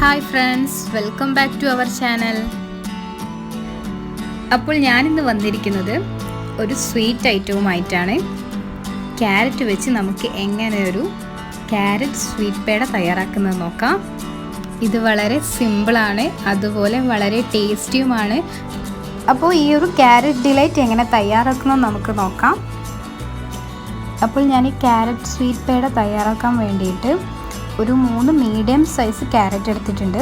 Hi friends, welcome back to our channel. അപ്പോൾ ഞാനിന്ന് വന്നിരിക്കുന്നത് ഒരു സ്വീറ്റ് ഐറ്റവുമായിട്ടാണ്. ക്യാരറ്റ് വെച്ച് നമുക്ക് എങ്ങനെ ഒരു ക്യാരറ്റ് സ്വീറ്റ് പേട തയ്യാറാക്കുന്നത് നോക്കാം. ഇത് വളരെ സിമ്പിളാണ്, അതുപോലെ വളരെ ടേസ്റ്റിയുമാണ്. അപ്പോൾ ഈ ഒരു ക്യാരറ്റ് ഡിലൈറ്റ് എങ്ങനെ തയ്യാറാക്കുന്നത് നമുക്ക് നോക്കാം. അപ്പോൾ ഞാൻ ഈ ക്യാരറ്റ് സ്വീറ്റ് പേട തയ്യാറാക്കാൻ വേണ്ടിയിട്ട് ഒരു 3 മീഡിയം സൈസ് ക്യാരറ്റ് എടുത്തിട്ടുണ്ട്.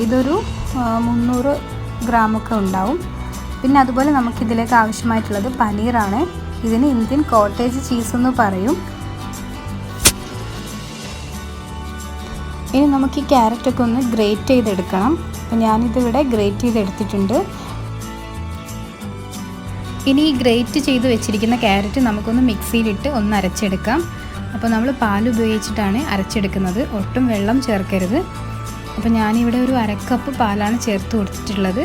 ഇതൊരു 300 ഗ്രാമൊക്കെ ഉണ്ടാവും. പിന്നെ അതുപോലെ നമുക്കിതിലേക്ക് ആവശ്യമായിട്ടുള്ളത് പനീറാണ്. ഇതിന് ഇന്ത്യൻ കോട്ടേജ് ചീസ് എന്ന് പറയും. ഇനി നമുക്ക് ഈ ക്യാരറ്റൊക്കെ ഒന്ന് ഗ്രേറ്റ് ചെയ്തെടുക്കണം. അപ്പോൾ ഞാനിതിവിടെ ഗ്രേറ്റ് ചെയ്തെടുത്തിട്ടുണ്ട്. ഇനി ഈ ഗ്രേറ്റ് ചെയ്ത് വെച്ചിരിക്കുന്ന ക്യാരറ്റ് നമുക്കൊന്ന് മിക്സിയിലിട്ട് ഒന്ന് അരച്ചെടുക്കാം. അപ്പോൾ നമ്മൾ പാൽ ഉപയോഗിച്ചിട്ടാണ് അരച്ചെടുക്കുന്നത്, ഒട്ടും വെള്ളം ചേർക്കരുത്. അപ്പോൾ ഞാനിവിടെ ഒരു 1/2 കപ്പ് പാലാണ് ചേർത്ത് കൊടുത്തിട്ടുള്ളത്.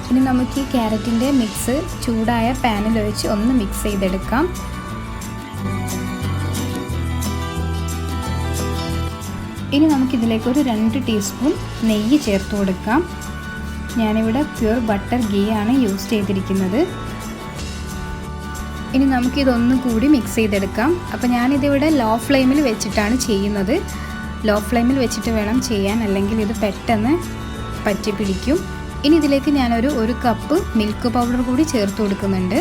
ഇനി നമുക്ക് ഈ ക്യാരറ്റിൻ്റെ മിക്സ് ചൂടായ പാനിൽ ഒഴിച്ച് ഒന്ന് മിക്സ് ചെയ്തെടുക്കാം. ഇനി നമുക്കിതിലേക്ക് ഒരു 2 ടീസ്പൂൺ നെയ്യ് ചേർത്ത് കൊടുക്കാം. ഞാനിവിടെ പ്യുർ ബട്ടർ ഗീ ആണ് യൂസ് ചെയ്തിരിക്കുന്നത്. ഇനി നമുക്കിതൊന്നും കൂടി മിക്സ് ചെയ്തെടുക്കാം. അപ്പോൾ ഞാനിതിവിടെ ലോ ഫ്ലെയിമിൽ വെച്ചിട്ടാണ് ചെയ്യുന്നത്. ലോ ഫ്ലെയിമിൽ വെച്ചിട്ട് വേണം ചെയ്യാൻ, അല്ലെങ്കിൽ ഇത് പെട്ടെന്ന് പറ്റി പിടിക്കും. ഇനി ഇതിലേക്ക് ഞാനൊരു 1 കപ്പ് മിൽക്ക് പൗഡർ കൂടി ചേർത്ത് കൊടുക്കുന്നുണ്ട്.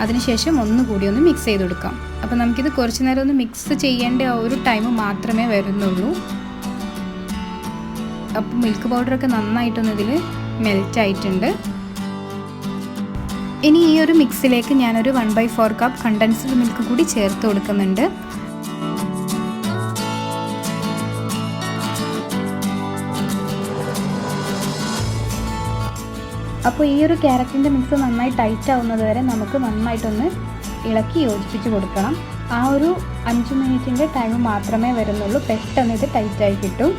അതിനുശേഷം ഒന്നുകൂടി ഒന്ന് മിക്സ് ചെയ്ത് കൊടുക്കാം. അപ്പോൾ നമുക്കിത് കുറച്ച് നേരം ഒന്ന് മിക്സ് ചെയ്യേണ്ട ആ ഒരു ടൈം മാത്രമേ വരുന്നുള്ളൂ. അപ്പോൾ മിൽക്ക് പൗഡറൊക്കെ നന്നായിട്ടൊന്ന് ഇതിൽ മെൽറ്റ് ആയിട്ടുണ്ട്. ഇനി ഈ ഒരു മിക്സിലേക്ക് ഞാനൊരു 1/4 കപ്പ് കണ്ടൻസ്ഡ് മിൽക്ക് കൂടി ചേർത്ത് കൊടുക്കുന്നുണ്ട്. അപ്പോൾ ഈ ഒരു ക്യാരറ്റിൻ്റെ മിക്സ് നന്നായി ടൈറ്റ് ആവുന്നത് വരെ നമുക്ക് നന്നായിട്ടൊന്ന് ഇളക്കി യോജിപ്പിച്ച് കൊടുക്കണം. ആ ഒരു 5 മിനിറ്റിൻ്റെ ടൈം മാത്രമേ വരുന്നുള്ളൂ. പെട്ടെന്ന് ഇത് ടൈറ്റായി കിട്ടും.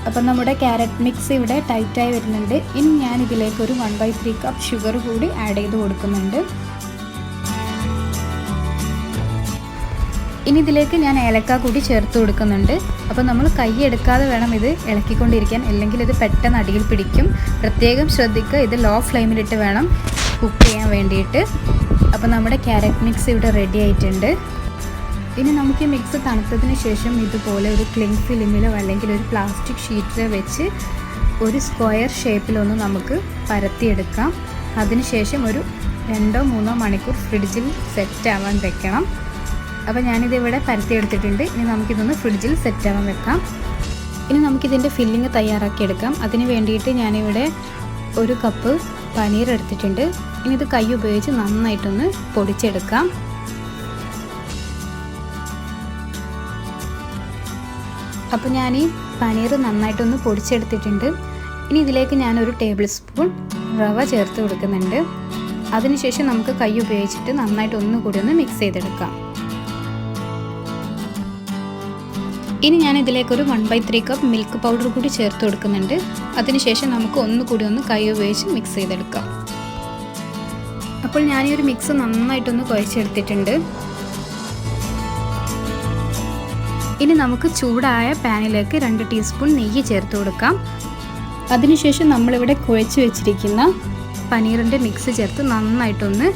അപ്പം നമ്മുടെ ക്യാരറ്റ് മിക്സ് ഇവിടെ ടൈറ്റായി വരുന്നുണ്ട്. ഇനി ഞാൻ ഇതിലേക്ക് ഒരു 1/3 കപ്പ് ഷുഗർ കൂടി ആഡ് ചെയ്ത് കൊടുക്കുന്നുണ്ട്. ഇനി ഇതിലേക്ക് ഞാൻ ഏലക്ക കൂടി ചേർത്ത് കൊടുക്കുന്നുണ്ട്. അപ്പോൾ നമ്മൾ കൈ എടുക്കാതെ വേണം ഇത് ഇളക്കിക്കൊണ്ടിരിക്കാൻ, അല്ലെങ്കിൽ ഇത് പെട്ടെന്ന് അടിയിൽ പിടിക്കും. പ്രത്യേകം ശ്രദ്ധിക്കുക, ഇത് ലോ ഫ്ലെയിമിലിട്ട് വേണം കുക്ക് ചെയ്യാൻ വേണ്ടിയിട്ട്. അപ്പോൾ നമ്മുടെ ക്യാരറ്റ് മിക്സ് ഇവിടെ റെഡി ആയിട്ടുണ്ട്. ഇനി നമുക്ക് ഈ മിക്സ് തണുത്തതിന് ശേഷം ഇതുപോലെ ഒരു ക്ലിംഗ് ഫിലിമിലോ അല്ലെങ്കിൽ ഒരു പ്ലാസ്റ്റിക് ഷീറ്റിലോ വെച്ച് ഒരു സ്ക്വയർ ഷേപ്പിലൊന്ന് നമുക്ക് പരത്തിയെടുക്കാം. അതിനുശേഷം ഒരു 2-3 മണിക്കൂർ ഫ്രിഡ്ജിൽ സെറ്റ് ആവാൻ വെക്കണം. അപ്പോൾ ഞാനിതിവിടെ പരത്തിയെടുത്തിട്ടുണ്ട്. ഇനി നമുക്കിതൊന്ന് ഫ്രിഡ്ജിൽ സെറ്റ് ആവാൻ വെക്കാം. ഇനി നമുക്കിതിൻ്റെ ഫില്ലിങ് തയ്യാറാക്കിയെടുക്കാം. അതിന് വേണ്ടിയിട്ട് ഞാനിവിടെ 1 കപ്പ് പനീർ എടുത്തിട്ടുണ്ട്. ഇനി ഇത് കൈ ഉപയോഗിച്ച് നന്നായിട്ടൊന്ന് പൊടിച്ചെടുക്കാം. അപ്പോൾ ഞാൻ ഈ പനീർ നന്നായിട്ടൊന്ന് പൊടിച്ചെടുത്തിട്ടുണ്ട്. ഇനി ഇതിലേക്ക് ഞാനൊരു 1 ടേബിൾ സ്പൂൺ റവ ചേർത്ത് കൊടുക്കുന്നുണ്ട്. അതിനുശേഷം നമുക്ക് കൈ ഉപയോഗിച്ചിട്ട് നന്നായിട്ട് ഒന്നുകൂടി ഒന്ന് മിക്സ് ചെയ്തെടുക്കാം. ഇനി ഞാൻ ഇതിലേക്കൊരു 1/3 കപ്പ് മിൽക്ക് പൗഡർ കൂടി ചേർത്ത് കൊടുക്കുന്നുണ്ട്. അതിനുശേഷം നമുക്ക് ഒന്നുകൂടി ഒന്ന് കൈ ഉപയോഗിച്ച് മിക്സ് ചെയ്തെടുക്കാം. അപ്പോൾ ഞാൻ ഈ ഒരു മിക്സ് നന്നായിട്ടൊന്ന് കുഴച്ചെടുത്തിട്ടുണ്ട്. ഇനി നമുക്ക് ചൂടായ പാനിലേക്ക് 2 ടീസ്പൂൺ നെയ്യ് ചേർത്ത് കൊടുക്കാം. അതിനുശേഷം നമ്മളിവിടെ കുഴച്ച് വെച്ചിരിക്കുന്ന പനീറിൻ്റെ മിക്സ് ചേർത്ത് നന്നായിട്ടൊന്ന്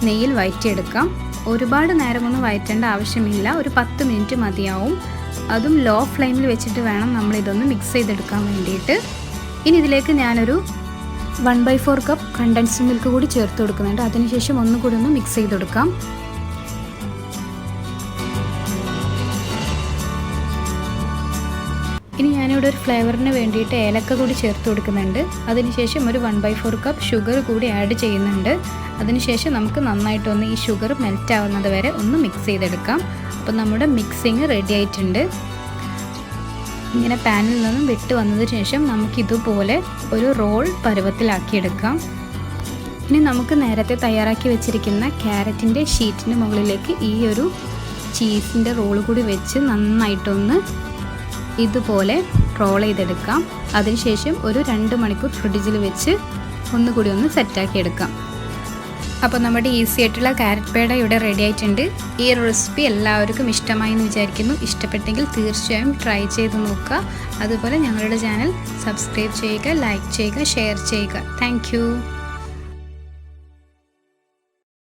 നെയ്യിൽ വഴറ്റിയെടുക്കാം. ഒരുപാട് നേരമൊന്നും വഴറ്റേണ്ട ആവശ്യമില്ല, ഒരു 10 മിനിറ്റ് മതിയാവും. അതും ലോ ഫ്ലെയിമിൽ വെച്ചിട്ട് വേണം നമ്മളിതൊന്ന് മിക്സ് ചെയ്തെടുക്കാൻ വേണ്ടിയിട്ട്. ഇനി ഇതിലേക്ക് ഞാനൊരു 1/4 കപ്പ് കണ്ടൻസ്ഡ് മിൽക്ക് കൂടി ചേർത്ത് കൊടുക്കുന്നുണ്ട്. അതിനുശേഷം ഒന്നുകൂടി ഒന്ന് മിക്സ് ചെയ്ത് കൊടുക്കാം. ഇനി ഞാനിവിടെ ഒരു ഫ്ലേവറിന് വേണ്ടിയിട്ട് ഏലക്ക കൂടി ചേർത്ത് കൊടുക്കുന്നുണ്ട്. അതിനുശേഷം ഒരു 1/4 കപ്പ് ഷുഗർ കൂടി ആഡ് ചെയ്യുന്നുണ്ട്. അതിനുശേഷം നമുക്ക് നന്നായിട്ടൊന്ന് ഈ ഷുഗർ മെൽറ്റ് ആവുന്നത് വരെ ഒന്ന് മിക്സ് ചെയ്തെടുക്കാം. അപ്പോൾ നമ്മുടെ മിക്സിങ് റെഡി ആയിട്ടുണ്ട്. ഇങ്ങനെ പാനിൽ നിന്നും വിട്ട് വന്നതിന് ശേഷം നമുക്കിതുപോലെ ഒരു റോൾ പരുവത്തിലാക്കിയെടുക്കാം. ഇനി നമുക്ക് നേരത്തെ തയ്യാറാക്കി വെച്ചിരിക്കുന്ന ക്യാരറ്റിൻ്റെ ഷീറ്റിന് മുകളിലേക്ക് ഈ ഒരു ചീസിൻ്റെ റോൾ കൂടി വെച്ച് നന്നായിട്ടൊന്ന് ഇതുപോലെ റോൾ ചെയ്തെടുക്കാം. അതിനുശേഷം ഒരു 2 മണിക്കൂർ ഫ്രിഡ്ജിൽ വെച്ച് ഒന്നുകൂടി ഒന്ന് സെറ്റാക്കി എടുക്കാം. അപ്പോൾ നമ്മുടെ ഈസി ആയിട്ടുള്ള ക്യാരറ്റ് പേട ഇവിടെ റെഡി ആയിട്ടുണ്ട്. ഈ റെസിപ്പി എല്ലാവർക്കും ഇഷ്ടമായി എന്ന് വിചാരിക്കുന്നു. ഇഷ്ടപ്പെട്ടെങ്കിൽ തീർച്ചയായും ട്രൈ ചെയ്ത് നോക്കുക. അതുപോലെ ഞങ്ങളുടെ ചാനൽ സബ്സ്ക്രൈബ് ചെയ്യുക, ലൈക്ക് ചെയ്യുക, ഷെയർ ചെയ്യുക. താങ്ക്